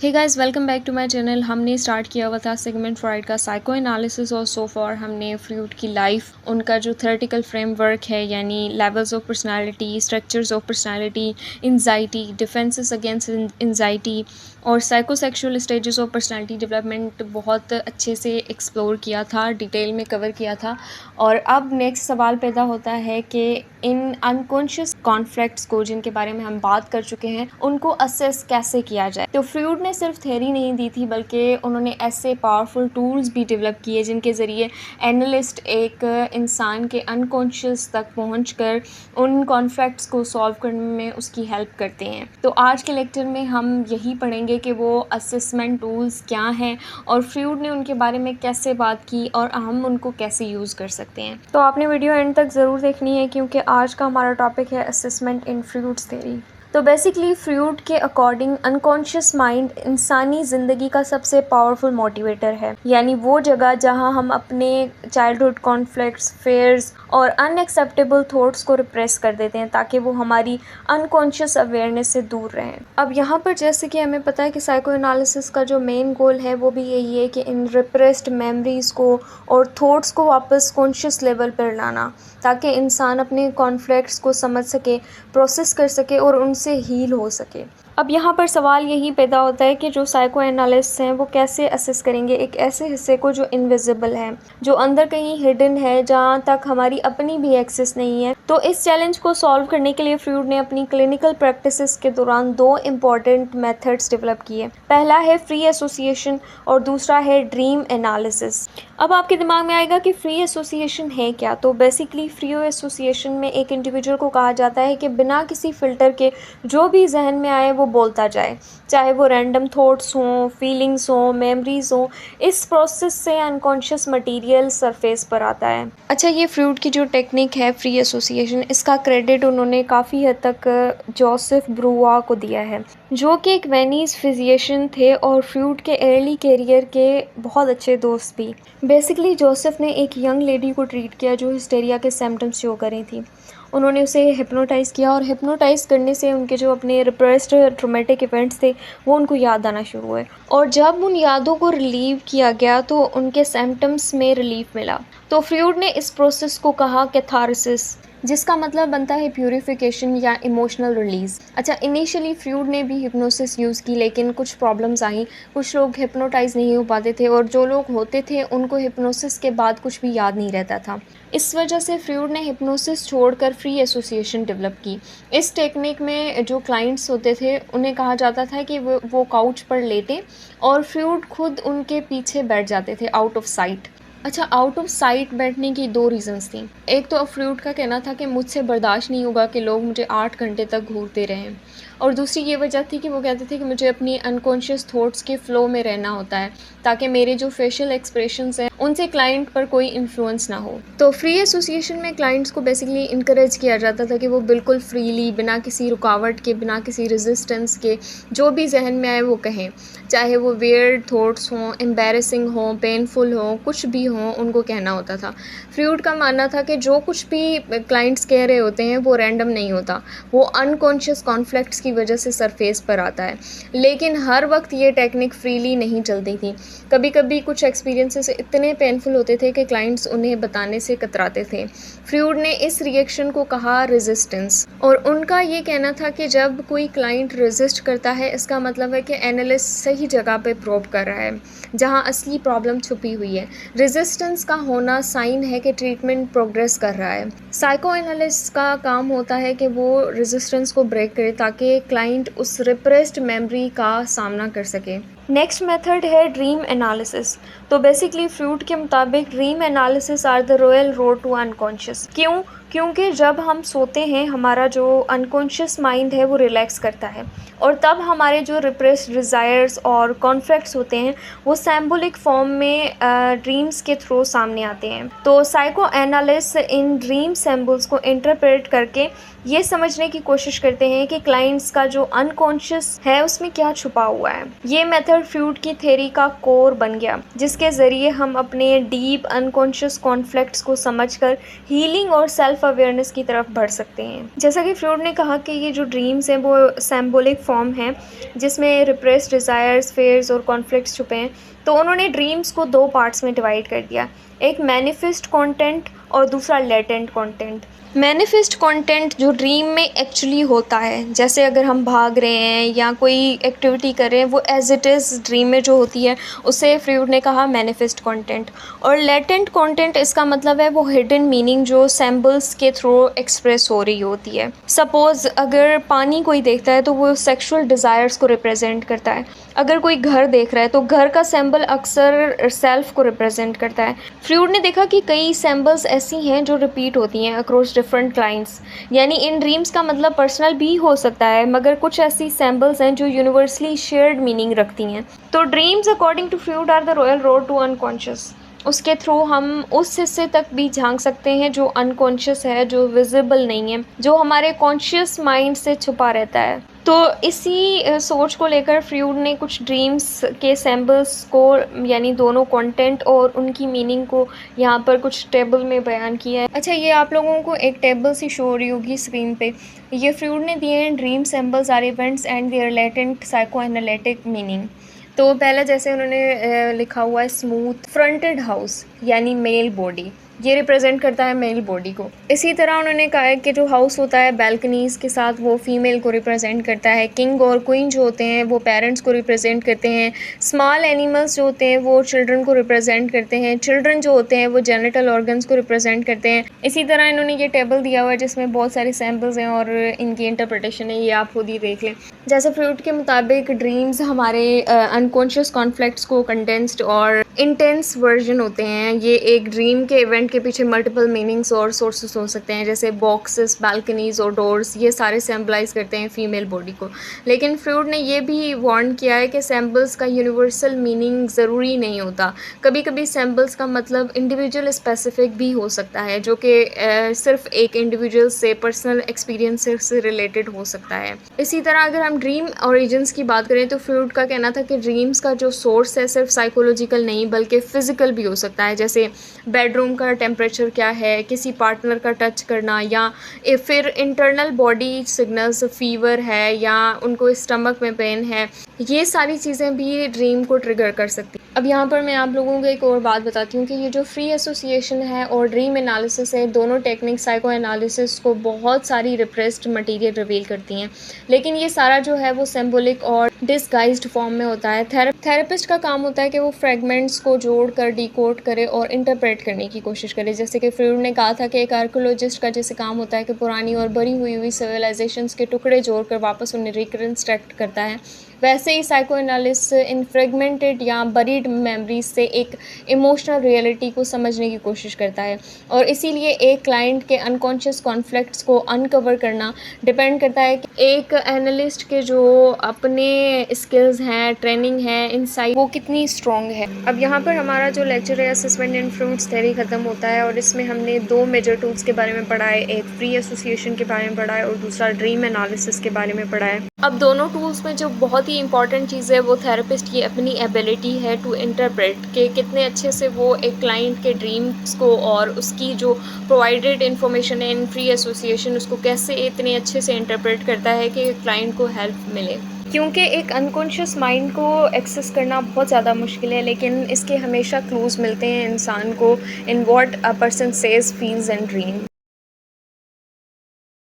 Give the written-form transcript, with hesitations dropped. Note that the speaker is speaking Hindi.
Hey guys, welcome back to my channel. हमने स्टार्ट किया हुआ था सिगमंड फ्रॉइड का साइको एनालिसिस और सो फॉर हमने फ्रूड की लाइफ, उनका जो थ्योरेटिकल फ्रेमवर्क है यानी levels of personality, structures of personality, anxiety, defences against anxiety और psychosexual stages of personality development बहुत अच्छे से एक्सप्लोर किया था, डिटेल में कवर किया था। और अब नेक्स्ट सवाल पैदा होता है कि इन अनकॉन्शियस कॉन्फ्लिक्ट्स को, जिनके बारे में हम बात कर चुके हैं, उनको असेस कैसे किया जाए। तो फ्रूड ने सिर्फ थ्योरी नहीं दी थी, बल्कि उन्होंने ऐसे पावरफुल टूल्स भी डेवलप किए जिनके ज़रिए एनालिस्ट एक इंसान के अनकॉन्शियस तक पहुंचकर उन कॉन्फ्लिक्ट्स को सॉल्व करने में उसकी हेल्प करते हैं। तो आज के लेक्चर में हम यही पढ़ेंगे कि वो असेसमेंट टूल्स क्या हैं और फ्रूड ने उनके बारे में कैसे बात की और हम उनको कैसे यूज़ कर सकते हैं। तो आपने वीडियो एंड तक ज़रूर देखनी है, क्योंकि आज का हमारा टॉपिक है असेसमेंट इन फ्रूड्स थ्योरी। तो बेसिकली फ्रूड के अकॉर्डिंग अनकॉन्शियस माइंड इंसानी ज़िंदगी का सबसे पावरफुल मोटिवेटर है, यानी वो जगह जहां हम अपने चाइल्डहुड कॉन्फ्लिक्ट्स, फेयर्स और अनएक्सेप्टेबल थॉट्स को रिप्रेस कर देते हैं ताकि वो हमारी अनकॉन्शियस अवेयरनेस से दूर रहें। अब यहाँ पर जैसे कि हमें पता है कि साइको एनालिसिस का जो मेन गोल है वो भी यही है कि इन रिप्रेस्ड मेमोरीज़ को और थॉट्स को वापस कॉन्शियस लेवल पर लाना, ताकि इंसान अपने कॉन्फ्लिक्ट्स को समझ सके, प्रोसेस कर सके और उनसे हील हो सके। अब यहाँ पर सवाल यही पैदा होता है कि जो साइको एनालिस्ट हैं वो कैसे असेस करेंगे एक ऐसे हिस्से को जो इनविजिबल है, जो अंदर कहीं हिडन है, जहाँ तक हमारी अपनी भी एक्सेस नहीं है। तो इस चैलेंज को सॉल्व करने के लिए फ्रूड ने अपनी क्लिनिकल प्रैक्टिसेस के दौरान दो इम्पॉर्टेंट मेथड्स डेवलप किए। पहला है फ्री एसोसिएशन और दूसरा है ड्रीम एनालिसिस। अब आपके दिमाग में आएगा कि फ्री एसोसिएशन है क्या। तो बेसिकली फ्री एसोसिएशन में एक इंडिविजुअल को कहा जाता है कि बिना किसी फ़िल्टर के जो भी जहन में आए वो बोलता जाए, चाहे वो रैंडम थॉट्स हों, फीलिंग्स हों, मेमोरीज हों। इस प्रोसेस से अनकॉन्शियस मटेरियल सरफेस पर आता है। अच्छा, ये फ्रूड की जो टेक्निक है फ्री एसोसिएशन, इसका क्रेडिट उन्होंने काफ़ी हद तक जोसेफ ब्रूआ को दिया है, जो कि एक वेनीज फिजिशियन थे और फ्रूड के अर्ली करियर के बहुत अच्छे दोस्त भी। बेसिकली जोसेफ ने एक यंग लेडी को ट्रीट किया जो हिस्टेरिया के सिम्टम्स शो कर रही थी। उन्होंने उसे हिप्नोटाइज़ किया और हिप्नोटाइज़ करने से उनके जो अपने रिप्रेस्ड ट्रॉमेटिक इवेंट्स थे वो उनको याद आना शुरू हुए, और जब उन यादों को रिलीव किया गया तो उनके सिम्टम्स में रिलीफ मिला। तो फ्रूड ने इस प्रोसेस को कहा कैथारसिस, जिसका मतलब बनता है प्यूरिफिकेशन या इमोशनल रिलीज़। अच्छा, इनिशियली फ्रूड ने भी हिप्नोसिस यूज़ की, लेकिन कुछ प्रॉब्लम्स आई। कुछ लोग हिप्नोटाइज़ नहीं हो पाते थे और जो लोग होते थे उनको हिप्नोसिस के बाद कुछ भी याद नहीं रहता था। इस वजह से फ्रूड ने हिप्नोसिस छोड़कर फ्री एसोसिएशन डेवलप की। इस टेक्निक में जो क्लाइंट्स होते थे उन्हें कहा जाता था कि वो काउच पर लेटें और फ्रूड खुद उनके पीछे बैठ जाते थे, आउट ऑफ साइट। अच्छा, आउट ऑफ साइट बैठने की दो रीज़न्स थी। एक तो फ्रूड का कहना था कि मुझसे बर्दाश्त नहीं होगा कि लोग मुझे 8 घंटे तक घूरते रहें, और दूसरी ये वजह थी कि वो कहते थे कि मुझे अपनी अनकॉन्शियस थॉट्स के फ़्लो में रहना होता है ताकि मेरे जो फेशियल एक्सप्रेशंस हैं उनसे क्लाइंट पर कोई इन्फ्लुएंस ना हो। तो फ्री एसोसिएशन में क्लाइंट्स को बेसिकली इनकरेज किया जाता था कि वो बिल्कुल फ्रीली, बिना किसी रुकावट के, बिना किसी रेजिस्टेंस के, जो भी जहन में आए वो कहें, चाहे वो वियर्ड थॉट्स हों, एम्बैरेसिंग हों, पेनफुल हों, कुछ भी हों, उनको कहना होता था। फ्रूड का मानना था कि जो कुछ भी क्लाइंट्स कह रहे होते हैं वो रैंडम नहीं होता, वो अनकॉन्शियस कॉन्फ्लिक्ट्स की वजह से सरफेस पर आता है। लेकिन हर वक्त ये टेक्निक फ्रीली नहीं चलती थी। कभी कभी कुछ एक्सपीरियंसेस इतने पेनफुल होते थे कि क्लाइंट्स उन्हें बताने से कतराते थे। फ्रूड ने इस रिएक्शन को कहा रेजिस्टेंस, और उनका ये कहना था कि जब कोई क्लाइंट रेजिस्ट करता है इसका मतलब है कि एनालिस्ट सही जगह पे प्रोब कर रहा है, जहां असली प्रॉब्लम छुपी हुई है। रेजिस्टेंस का होना साइन है कि ट्रीटमेंट प्रोग्रेस कर रहा है। साइको एनालिस्ट का काम होता है कि वो रेजिस्टेंस को ब्रेक करे ताकि क्लाइंट उस रिप्रेस्ड मेमोरी का सामना कर सके। नेक्स्ट मेथड है ड्रीम एनालिसिस। तो बेसिकली फ्रूड के मुताबिक dream analysis are the royal road to unconscious. क्यों? क्योंकि जब हम सोते हैं हमारा जो अनकॉन्शियस माइंड है वो रिलैक्स करता है, और तब हमारे जो रिप्रेस्ड डिज़ायर्स और कॉन्फ्लिक्ट्स होते हैं वो सिंबॉलिक फॉर्म में ड्रीम्स के थ्रू सामने आते हैं। तो psycho analyst in dream symbols को इंटरप्रेट करके ये समझने की कोशिश करते हैं कि क्लाइंट्स का जो अनकॉन्शियस है उसमें क्या छुपा हुआ है। ये मेथड फ्रूड की थ्योरी का कोर बन गया, जिसके ज़रिए हम अपने डीप अनकॉन्शियस कॉन्फ्लिक्ट्स को समझकर हीलिंग और सेल्फ अवेयरनेस की तरफ बढ़ सकते हैं। जैसा कि फ्रूड ने कहा कि ये जो ड्रीम्स हैं वो सिंबॉलिक फॉर्म है जिसमें रिप्रेस्ड डिज़ायर्स, फेयर्स और कॉन्फ्लिक्ट्स छुपे हैं। तो उन्होंने ड्रीम्स को दो पार्ट्स में डिवाइड कर दिया, एक मैनिफेस्ट कंटेंट और दूसरा लेटेंट कंटेंट। मैनिफेस्ट कंटेंट जो ड्रीम में एक्चुअली होता है, जैसे अगर हम भाग रहे हैं या कोई एक्टिविटी कर रहे हैं, वो एज इट इज़ ड्रीम में जो होती है उसे फ्रूड ने कहा मैनिफेस्ट कंटेंट। और लेटेंट कंटेंट इसका मतलब है वो हिडन मीनिंग जो सिंबल्स के थ्रू एक्सप्रेस हो रही होती है। सपोज़ अगर पानी कोई देखता है तो वो सेक्सुअल डिज़ायर्स को रिप्रेजेंट करता है। अगर कोई घर देख रहा है तो घर का सिंबल अक्सर सेल्फ को रिप्रेजेंट करता है। फ्रूड ने देखा कि कई सिंबल्स ऐसी हैं जो रिपीट होती हैं अक्रॉस डिफरेंट क्लाइंट्स, यानी इन ड्रीम्स का मतलब पर्सनल भी हो सकता है, मगर कुछ ऐसी सिंबल्स हैं जो यूनिवर्सली शेयर्ड मीनिंग रखती हैं। तो dreams according to Freud are the royal road to unconscious. उसके थ्रू हम उस हिस्से तक भी झांक सकते हैं जो अनकॉन्शियस है, जो विजिबल नहीं है, जो हमारे कॉन्शियस माइंड से छुपा रहता है। तो इसी सोच को लेकर फ्रूड ने कुछ ड्रीम्स के सिंबल्स को, यानी दोनों कंटेंट और उनकी मीनिंग को यहाँ पर कुछ टेबल में बयान किया है। अच्छा, ये आप लोगों को एक टेबल सी शो हो रही होगी स्क्रीन पे। ये फ्रूड ने दिए हैं dream symbols are events and their latent psychoanalytic meaning. तो पहला जैसे उन्होंने लिखा हुआ है स्मूथ फ्रंटेड हाउस, यानी मेल बॉडी, ये रिप्रेजेंट करता है मेल बॉडी को। इसी तरह उन्होंने कहा है कि जो हाउस होता है बैल्कनीज़ के साथ, वो फीमेल को रिप्रेजेंट करता है। किंग और क्वीन जो होते हैं वो पेरेंट्स को रिप्रेजेंट करते हैं। स्मॉल एनिमल्स जो होते हैं वो चिल्ड्रन को रिप्रेजेंट करते हैं। चिल्ड्रन जो होते हैं वो जेनिटल ऑर्गन्स को रिप्रेजेंट करते हैं। इसी तरह इन्होंने ये टेबल दिया हुआ है जिसमें बहुत सारे सैम्पल्स हैं और इनकी इंटरप्रिटेशन है, ये आप खुद ही देख लें। जैसे फ्रूड के मुताबिक ड्रीम्स हमारे अनकॉन्शियस कॉन्फ्लिक्ट्स को कंडेंस्ड और इंटेंस वर्जन होते हैं। ये एक ड्रीम के इवेंट के पीछे मल्टीपल मीनिंग्स और सोर्सेस हो सकते हैं, जैसे बॉक्सेस, बालकनीज और डोर्स, ये सारे सिंबलाइज करते हैं फीमेल बॉडी को। लेकिन फ्रूड ने ये भी वार्न किया है कि सिंबल्स का यूनिवर्सल मीनिंग ज़रूरी नहीं होता। कभी कभी सिंबल्स का मतलब इंडिविजुअल स्पेसिफिक भी हो सकता है, जो कि सिर्फ एक इंडिविजुअल से पर्सनल एक्सपीरियंस से रिलेटेड हो सकता है। इसी तरह अगर हम ड्रीम ओरिजिन्स की बात करें तो फ्रूड का कहना था कि ड्रीम्स का जो सोर्स है सिर्फ साइकोलॉजिकल नहीं बल्कि फ़िज़िकल भी हो सकता है, जैसे बेडरूम का टेम्परेचर क्या है, किसी पार्टनर का टच करना, या फिर इंटरनल बॉडी सिग्नल्स, फीवर है या उनको स्टमक में पेन है, ये सारी चीज़ें भी ड्रीम को ट्रिगर कर सकती हैं। अब यहाँ पर मैं आप लोगों को एक और बात बताती हूँ कि ये जो फ्री एसोसिएशन है और ड्रीम एनालिसिस है, दोनों टेक्निक साइको एनालिसिस को बहुत सारी रिप्रेस्ड मटेरियल रिवील करती हैं, लेकिन ये सारा जो है वो सिंबॉलिक और डिस्गाइज्ड फॉर्म में होता है। थेरेपिस्ट का काम होता है कि वो फ्रेगमेंट्स को जोड़ कर डिकोड करे और इंटरप्रेट करने की कोशिश करे। जैसे कि फ्रूड ने कहा था कि एक आर्कियोलॉजिस्ट का जैसे काम होता है कि पुरानी और बरी हुई सिविलाइजेशंस के टुकड़े जोड़कर वापस उन्हें रिकंस्ट्रक्ट करता है, वैसे ही साइको एनालिस्ट इन फ्रेगमेंटेड या बरीड मेमोरीज से एक इमोशनल रियलिटी को समझने की कोशिश करता है। और इसीलिए एक क्लाइंट के अनकॉन्शियस कॉन्फ्लिक्ट्स को अनकवर करना डिपेंड करता है कि एक एनालिस्ट के जो अपने स्किल्स हैं, ट्रेनिंग है, इनसाइट, वो कितनी स्ट्रॉन्ग है। अब यहाँ पर हमारा जो लेक्चर है असेसमेंट इन फ्रूट्स थ्योरी ख़त्म होता है और इसमें हमने दो मेजर टूल्स के बारे में पढ़ा है, एक फ्री एसोसिएशन के बारे में पढ़ा है और दूसरा ड्रीम एनालिसिस के बारे में पढ़ा है। अब दोनों टूल्स में जो बहुत ही इंपॉर्टेंट चीज़ है वो थेरेपिस्ट की अपनी एबिलिटी है टू इंटरप्रेट, कि कितने अच्छे से वो एक क्लाइंट के ड्रीम्स को और उसकी जो प्रोवाइडेड इन्फॉर्मेशन है इन फ्री एसोसिएशन उसको कैसे इतने अच्छे से इंटरप्रेट करता है कि क्लाइंट को हेल्प मिले। क्योंकि एक अनकॉन्शियस माइंड को एक्सेस करना बहुत ज़्यादा मुश्किल है, लेकिन इसके हमेशा क्लूज़ मिलते हैं इंसान को in what a person says, feels and dream.